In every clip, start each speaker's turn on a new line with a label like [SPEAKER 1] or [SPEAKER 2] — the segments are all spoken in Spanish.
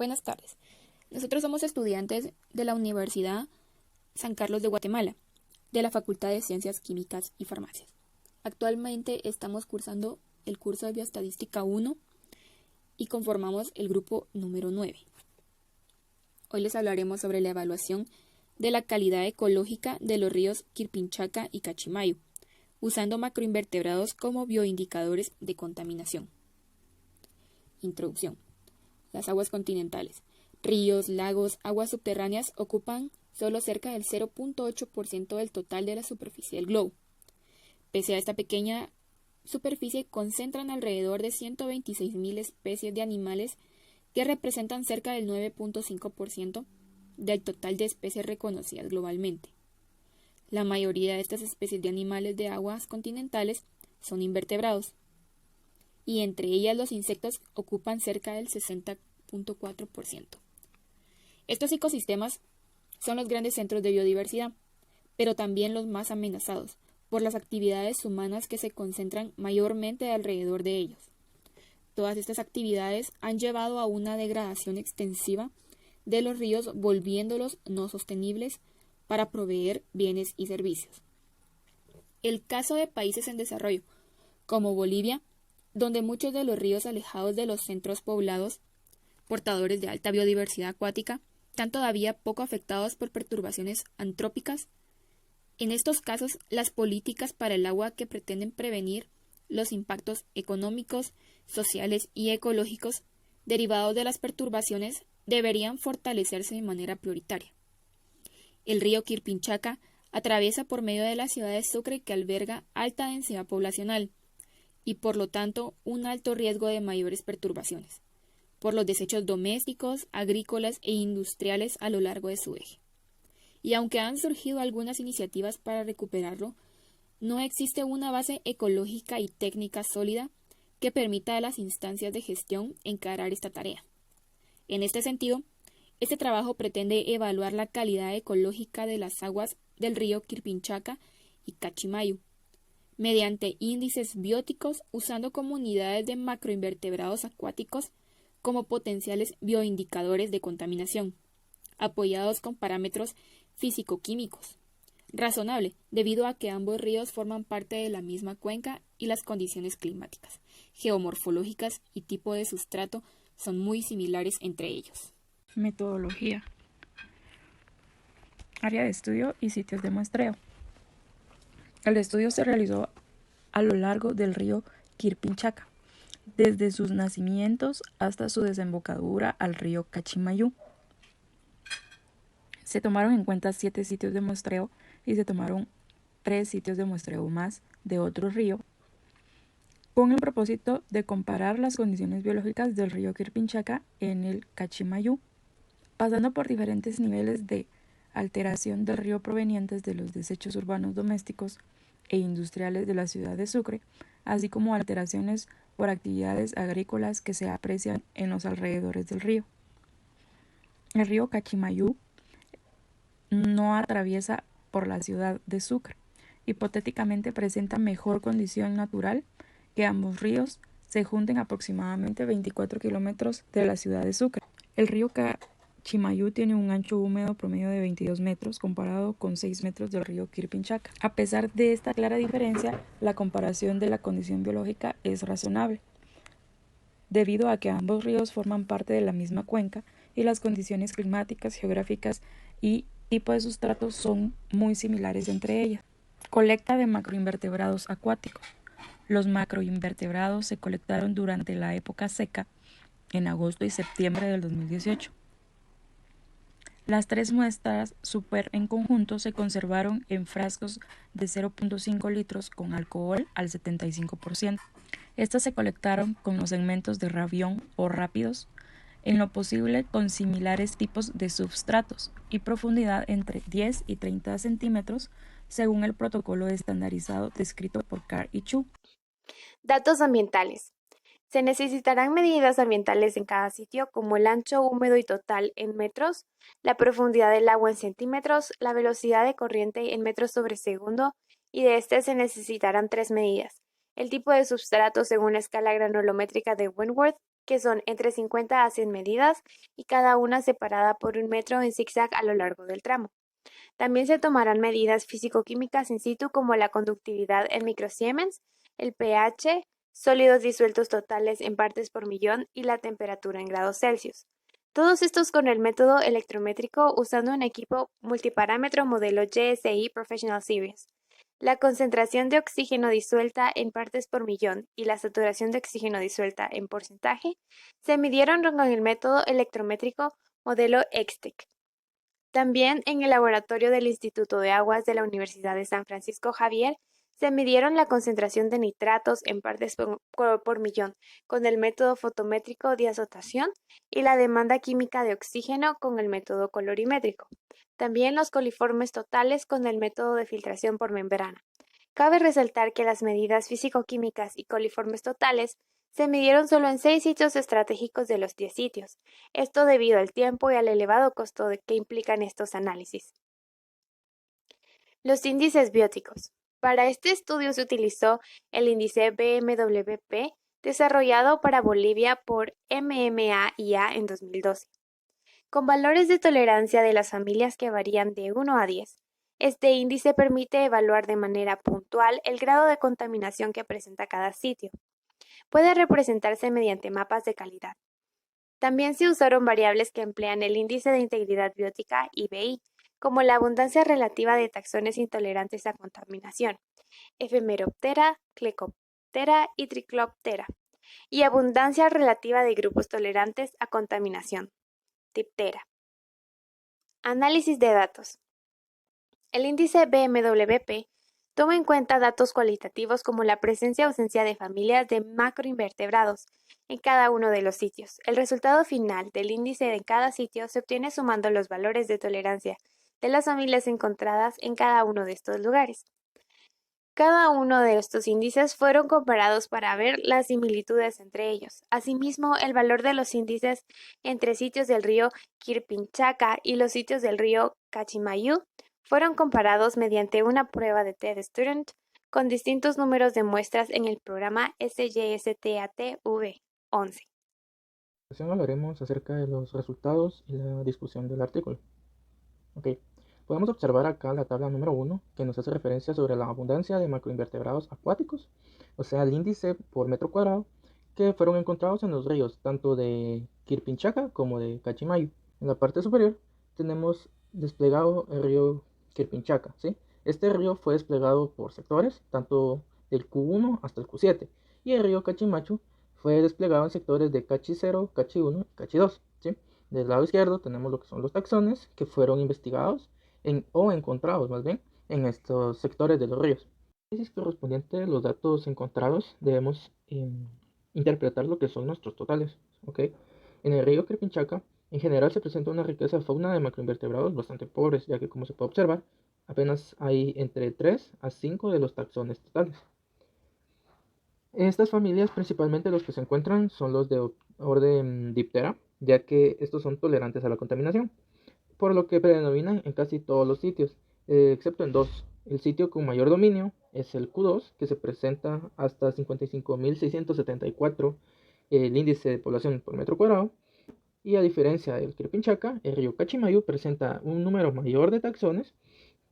[SPEAKER 1] Buenas tardes. Nosotros somos estudiantes de la Universidad San Carlos de Guatemala, de la Facultad de Ciencias Químicas y Farmacias. Actualmente estamos cursando el curso de Bioestadística 1 y conformamos el grupo número 9. Hoy les hablaremos sobre la evaluación de la calidad ecológica de los ríos Quirpinchaca y Cachimayo, usando macroinvertebrados como bioindicadores de contaminación. Introducción. Las aguas continentales, ríos, lagos, aguas subterráneas ocupan solo cerca del 0.8% del total de la superficie del globo. Pese a esta pequeña superficie, concentran alrededor de 126.000 especies de animales que representan cerca del 9.5% del total de especies reconocidas globalmente. La mayoría de estas especies de animales de aguas continentales son invertebrados, y entre ellas los insectos ocupan cerca del 60.4%. Estos ecosistemas son los grandes centros de biodiversidad, pero también los más amenazados por las actividades humanas que se concentran mayormente alrededor de ellos. Todas estas actividades han llevado a una degradación extensiva de los ríos, volviéndolos no sostenibles para proveer bienes y servicios. El caso de países en desarrollo, como Bolivia, donde muchos de los ríos alejados de los centros poblados, portadores de alta biodiversidad acuática, están todavía poco afectados por perturbaciones antrópicas. En estos casos, las políticas para el agua que pretenden prevenir los impactos económicos, sociales y ecológicos derivados de las perturbaciones deberían fortalecerse de manera prioritaria. El río Quirpinchaca atraviesa por medio de la ciudad de Sucre, que alberga alta densidad poblacional y por lo tanto un alto riesgo de mayores perturbaciones por los desechos domésticos, agrícolas e industriales a lo largo de su eje. Y aunque han surgido algunas iniciativas para recuperarlo, no existe una base ecológica y técnica sólida que permita a las instancias de gestión encarar esta tarea. En este sentido, este trabajo pretende evaluar la calidad ecológica de las aguas del río Quirpinchaca y Cachimayo, mediante índices bióticos usando comunidades de macroinvertebrados acuáticos como potenciales bioindicadores de contaminación, apoyados con parámetros físico-químicos. Razonable, debido a que ambos ríos forman parte de la misma cuenca y las condiciones climáticas, geomorfológicas y tipo de sustrato son muy similares entre ellos.
[SPEAKER 2] Metodología. Área de estudio y sitios de muestreo. El estudio se realizó a lo largo del río Quirpinchaca, desde sus nacimientos hasta su desembocadura al río Cachimayú. Se tomaron en cuenta 7 sitios de muestreo y se tomaron 3 sitios de muestreo más de otro río, con el propósito de comparar las condiciones biológicas del río Quirpinchaca en el Cachimayú, pasando por diferentes niveles de alteración del río provenientes de los desechos urbanos domésticos e industriales de la ciudad de Sucre, así como alteraciones por actividades agrícolas que se aprecian en los alrededores del río. El río Cachimayú no atraviesa por la ciudad de Sucre. Hipotéticamente presenta mejor condición natural que ambos ríos se junten aproximadamente 24 kilómetros de la ciudad de Sucre. El río Cachimayú tiene un ancho húmedo promedio de 22 metros comparado con 6 metros del río Quirpinchaca. A pesar de esta clara diferencia, la comparación de la condición biológica es razonable, debido a que ambos ríos forman parte de la misma cuenca y las condiciones climáticas, geográficas y tipo de sustratos son muy similares entre ellas. Colecta de macroinvertebrados acuáticos. Los macroinvertebrados se colectaron durante la época seca, en agosto y septiembre del 2018. Las 3 muestras super en conjunto se conservaron en frascos de 0.5 litros con alcohol al 75%. Estas se colectaron con los segmentos de rabión o rápidos, en lo posible con similares tipos de substratos y profundidad entre 10 y 30 centímetros, según el protocolo estandarizado descrito por Carr y Chu.
[SPEAKER 3] Datos ambientales. Se necesitarán medidas ambientales en cada sitio, como el ancho húmedo y total en metros, la profundidad del agua en centímetros, la velocidad de corriente en metros sobre segundo, y de este se necesitarán 3 medidas: el tipo de substrato según la escala granulométrica de Wentworth, que son entre 50 a 100 medidas y cada una separada por 1 metro en zigzag a lo largo del tramo. También se tomarán medidas físico-químicas in situ como la conductividad en microsiemens, el pH, sólidos disueltos totales en partes por millón y la temperatura en grados Celsius. Todos estos con el método electrométrico usando un equipo multiparámetro modelo GSI Professional Series. La concentración de oxígeno disuelta en partes por millón y la saturación de oxígeno disuelta en porcentaje se midieron con el método electrométrico modelo EXTEC. También en el laboratorio del Instituto de Aguas de la Universidad de San Francisco Xavier se midieron la concentración de nitratos en partes por millón con el método fotométrico de azotación y la demanda química de oxígeno con el método colorimétrico. También los coliformes totales con el método de filtración por membrana. Cabe resaltar que las medidas físico-químicas y coliformes totales se midieron solo en 6 sitios estratégicos de los 10 sitios, esto debido al tiempo y al elevado costo que implican estos análisis. Los índices bióticos. Para este estudio se utilizó el índice BMWP desarrollado para Bolivia por MMA-IA en 2012, con valores de tolerancia de las familias que varían de 1 a 10. Este índice permite evaluar de manera puntual el grado de contaminación que presenta cada sitio. Puede representarse mediante mapas de calidad. También se usaron variables que emplean el índice de integridad biótica IBI, como la abundancia relativa de taxones intolerantes a contaminación, Ephemeroptera, Clecoptera y Tricloptera, y abundancia relativa de grupos tolerantes a contaminación, Diptera. Análisis de datos. El índice BMWP toma en cuenta datos cualitativos como la presencia o ausencia de familias de macroinvertebrados en cada uno de los sitios. El resultado final del índice de cada sitio se obtiene sumando los valores de tolerancia de las familias encontradas en cada uno de estos lugares. Cada uno de estos índices fueron comparados para ver las similitudes entre ellos. Asimismo, el valor de los índices entre sitios del río Quirpinchaca y los sitios del río Cachimayú fueron comparados mediante una prueba de TED-Student con distintos números de muestras en el programa SGSTAT-V11.
[SPEAKER 4] Hablaremos acerca de los resultados y la discusión del artículo. Podemos observar acá la tabla número 1 que nos hace referencia sobre la abundancia de macroinvertebrados acuáticos, o sea, el índice por metro cuadrado que fueron encontrados en los ríos tanto de Quirpinchaca como de Cachimayu. En la parte superior tenemos desplegado el río Quirpinchaca, ¿sí? Este río fue desplegado por sectores, tanto del Q1 hasta el Q7, y el río Cachimachu fue desplegado en sectores de Cachi 0, Cachi 1 y Cachi 2, ¿sí? Del lado izquierdo tenemos lo que son los taxones que fueron investigados o encontrados más bien en estos sectores de los ríos. El análisis correspondiente a los datos encontrados debemos interpretar lo que son nuestros totales. En el río Quirpinchaca en general se presenta una riqueza de fauna de macroinvertebrados bastante pobres, ya que como se puede observar apenas hay entre 3 a 5 de los taxones totales. Estas familias, principalmente los que se encuentran, son los de orden Diptera, ya que estos son tolerantes a la contaminación, por lo que predominan en casi todos los sitios, excepto en 2. El sitio con mayor dominio es el Q2, que se presenta hasta 55.674 el índice de población por metro cuadrado, y a diferencia del Quirpinchaca, el río Cachimayu presenta un número mayor de taxones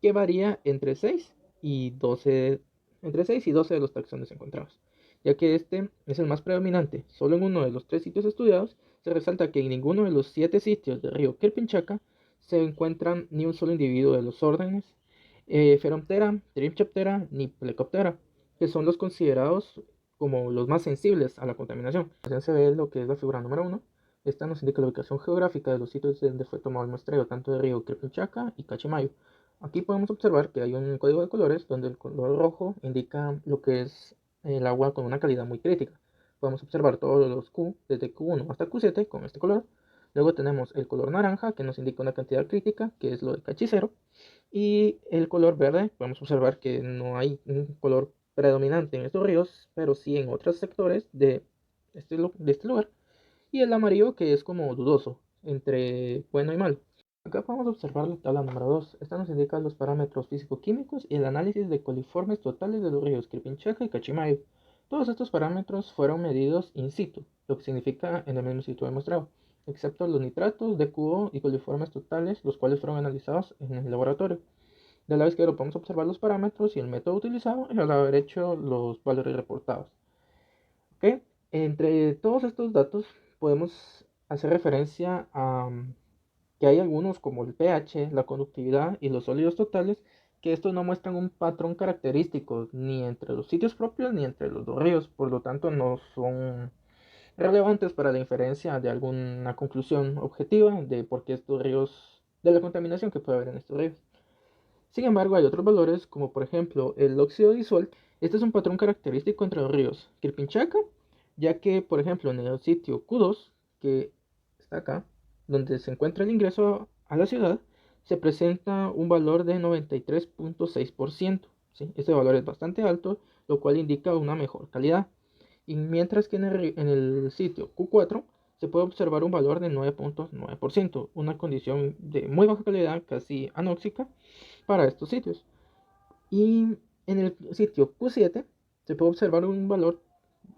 [SPEAKER 4] que varía entre 6 y 12 de los taxones encontrados, ya que este es el más predominante. Solo en uno de los 3 sitios estudiados se resalta que en ninguno de los 7 sitios del río Quirpinchaca se encuentran ni un solo individuo de los órdenes Pheroptera, Trichoptera ni Plecoptera, que son los considerados como los más sensibles a la contaminación. Así se ve lo que es la figura número 1. Esta nos indica la ubicación geográfica de los sitios donde fue tomado el muestreo, tanto del río Quirpinchaca y Cachimayu. Aquí podemos observar que hay un código de colores donde el color rojo indica lo que es el agua con una calidad muy crítica. Podemos observar todos los Q, desde Q1 hasta Q7 con este color. Luego tenemos el color naranja que nos indica una cantidad crítica, que es lo de Cachi 0. Y el color verde, podemos observar que no hay un color predominante en estos ríos, pero sí en otros sectores de este lugar. Y el amarillo, que es como dudoso, entre bueno y malo. Acá podemos observar la tabla número 2. Esta nos indica los parámetros físico-químicos y el análisis de coliformes totales de los ríos Quirpinchaca y Cachimayu. Todos estos parámetros fueron medidos in situ, lo que significa en el mismo sitio de muestreo, excepto los nitratos, DQO y coliformes totales, los cuales fueron analizados en el laboratorio. De la vez que podemos observar los parámetros y el método utilizado al haber hecho los valores reportados. ¿Okay? Entre todos estos datos podemos hacer referencia a que hay algunos como el pH, la conductividad y los sólidos totales, que estos no muestran un patrón característico ni entre los sitios propios ni entre los dos ríos, por lo tanto no son relevantes para la inferencia de alguna conclusión objetiva de por qué estos ríos, de la contaminación que puede haber en estos ríos. Sin embargo, hay otros valores, como por ejemplo el óxido disuelto. Este es un patrón característico entre los ríos Quirpinchaca, ya que, por ejemplo, en el sitio Q2, que está acá, donde se encuentra el ingreso a la ciudad, se presenta un valor de 93.6%. ¿Sí? Este valor es bastante alto, lo cual indica una mejor calidad. Y mientras que en el sitio Q4 se puede observar un valor de 9.9%, una condición de muy baja calidad, casi anóxica, para estos sitios. Y en el sitio Q7 se puede observar un valor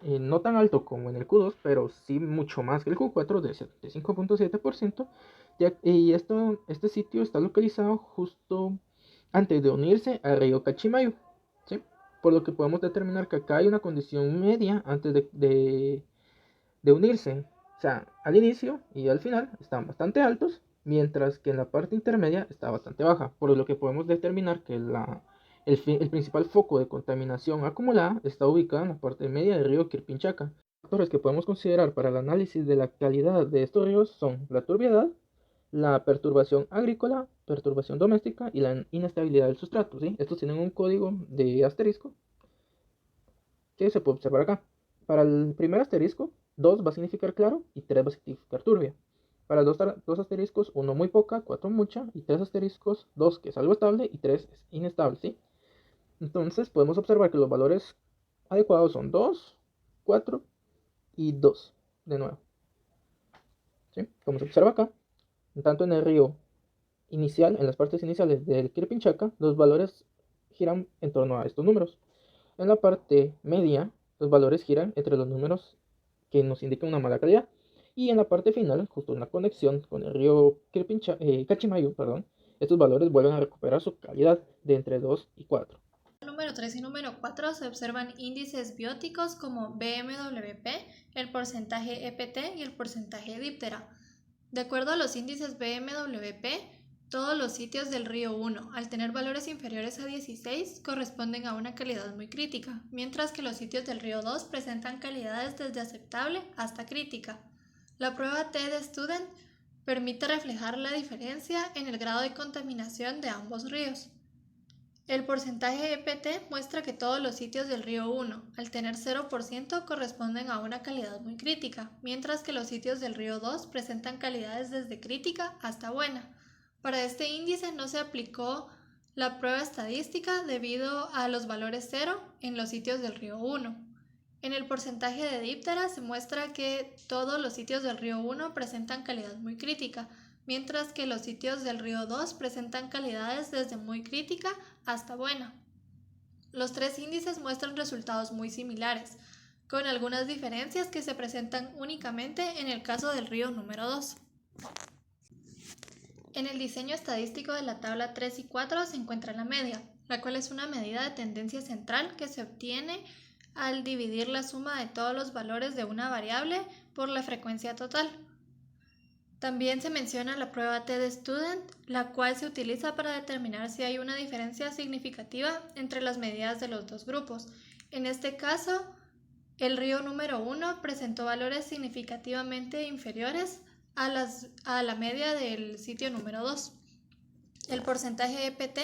[SPEAKER 4] no tan alto como en el Q2, pero sí mucho más que el Q4 de 5.7%. Y este sitio está localizado justo antes de unirse al río Cachimayo, ¿sí? Por lo que podemos determinar que acá hay una condición media antes de unirse. O sea, al inicio y al final están bastante altos, mientras que en la parte intermedia está bastante baja, por lo que podemos determinar que el principal foco de contaminación acumulada está ubicado en la parte media del río Quirpinchaca. Factores que podemos considerar para el análisis de la calidad de estos ríos son la turbiedad, la perturbación agrícola, perturbación doméstica y la inestabilidad del sustrato, ¿sí? Estos tienen un código de asterisco que se puede observar acá. Para el primer asterisco, 2 va a significar claro y 3 va a significar turbia. Para dos asteriscos, 1 muy poca, 4 mucha, y 3 asteriscos, 2 que es algo estable y 3 es inestable, ¿sí? Entonces podemos observar que los valores adecuados son 2, 4 y 2, de nuevo. ¿Sí? Como se observa acá, tanto en el río inicial, en las partes iniciales del Quirpinchaca, los valores giran en torno a estos números. En la parte media, los valores giran entre los números que nos indican una mala calidad. Y en la parte final, justo en la conexión con el río Cachimayo, estos valores vuelven a recuperar su calidad de entre 2 y 4.
[SPEAKER 5] Número 3 y número 4 se observan índices bióticos como BMWP, el porcentaje EPT y el porcentaje díptera. De acuerdo a los índices BMWP, todos los sitios del río 1, al tener valores inferiores a 16, corresponden a una calidad muy crítica, mientras que los sitios del río 2 presentan calidades desde aceptable hasta crítica. La prueba T de Student permite reflejar la diferencia en el grado de contaminación de ambos ríos. El porcentaje EPT muestra que todos los sitios del río 1, al tener 0%, corresponden a una calidad muy crítica, mientras que los sitios del río 2 presentan calidades desde crítica hasta buena. Para este índice no se aplicó la prueba estadística debido a los valores 0 en los sitios del río 1. En el porcentaje de díptera se muestra que todos los sitios del río 1 presentan calidad muy crítica, mientras que los sitios del río 2 presentan calidades desde muy crítica hasta buena. Los tres índices muestran resultados muy similares, con algunas diferencias que se presentan únicamente en el caso del río número 2. En el diseño estadístico de la tabla 3 y 4 se encuentra la media, la cual es una medida de tendencia central que se obtiene al dividir la suma de todos los valores de una variable por la frecuencia total. También se menciona la prueba T de Student, la cual se utiliza para determinar si hay una diferencia significativa entre las medidas de los dos grupos. En este caso, el río número 1 presentó valores significativamente inferiores a la media del sitio número 2. El porcentaje EPT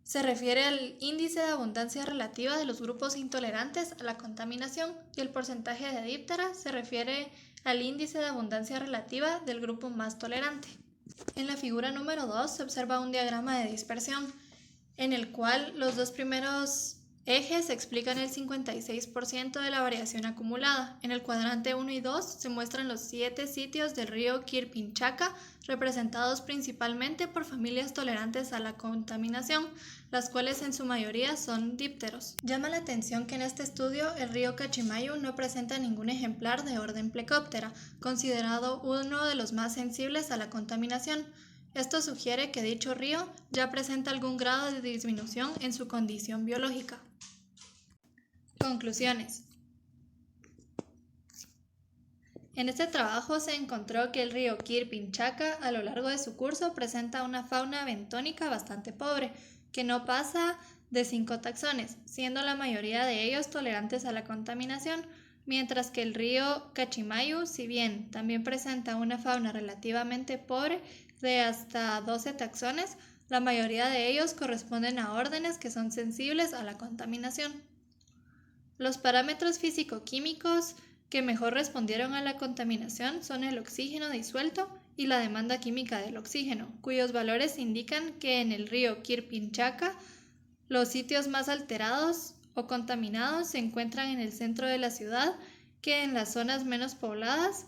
[SPEAKER 5] se refiere al índice de abundancia relativa de los grupos intolerantes a la contaminación y el porcentaje de díptera se refiere al índice de abundancia relativa del grupo más tolerante. En la figura número 2 se observa un diagrama de dispersión en el cual los dos primeros ejes explican el 56% de la variación acumulada. En el cuadrante 1 y 2 se muestran los 7 sitios del río Quirpinchaca, representados principalmente por familias tolerantes a la contaminación, las cuales en su mayoría son dípteros. Llama la atención que en este estudio el río Cachimayu no presenta ningún ejemplar de orden Plecoptera, considerado uno de los más sensibles a la contaminación. Esto sugiere que dicho río ya presenta algún grado de disminución en su condición biológica. Conclusiones. En este trabajo se encontró que el río Quirpinchaca a lo largo de su curso presenta una fauna bentónica bastante pobre, que no pasa de 5 taxones, siendo la mayoría de ellos tolerantes a la contaminación, mientras que el río Cachimayu, si bien también presenta una fauna relativamente pobre de hasta 12 taxones, la mayoría de ellos corresponden a órdenes que son sensibles a la contaminación. Los parámetros físico-químicos que mejor respondieron a la contaminación son el oxígeno disuelto y la demanda química del oxígeno, cuyos valores indican que en el río Quirpinchaca los sitios más alterados o contaminados se encuentran en el centro de la ciudad que en las zonas menos pobladas,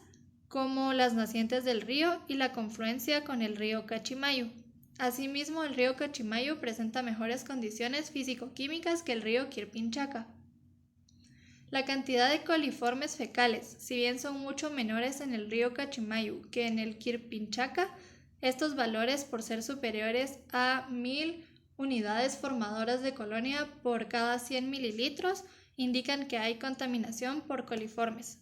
[SPEAKER 5] como las nacientes del río y la confluencia con el río Cachimayu. Asimismo, el río Cachimayu presenta mejores condiciones físico-químicas que el río Quirpinchaca. La cantidad de coliformes fecales, si bien son mucho menores en el río Cachimayu que en el Quirpinchaca, estos valores, por ser superiores a 1000 unidades formadoras de colonia por cada 100 mililitros, indican que hay contaminación por coliformes.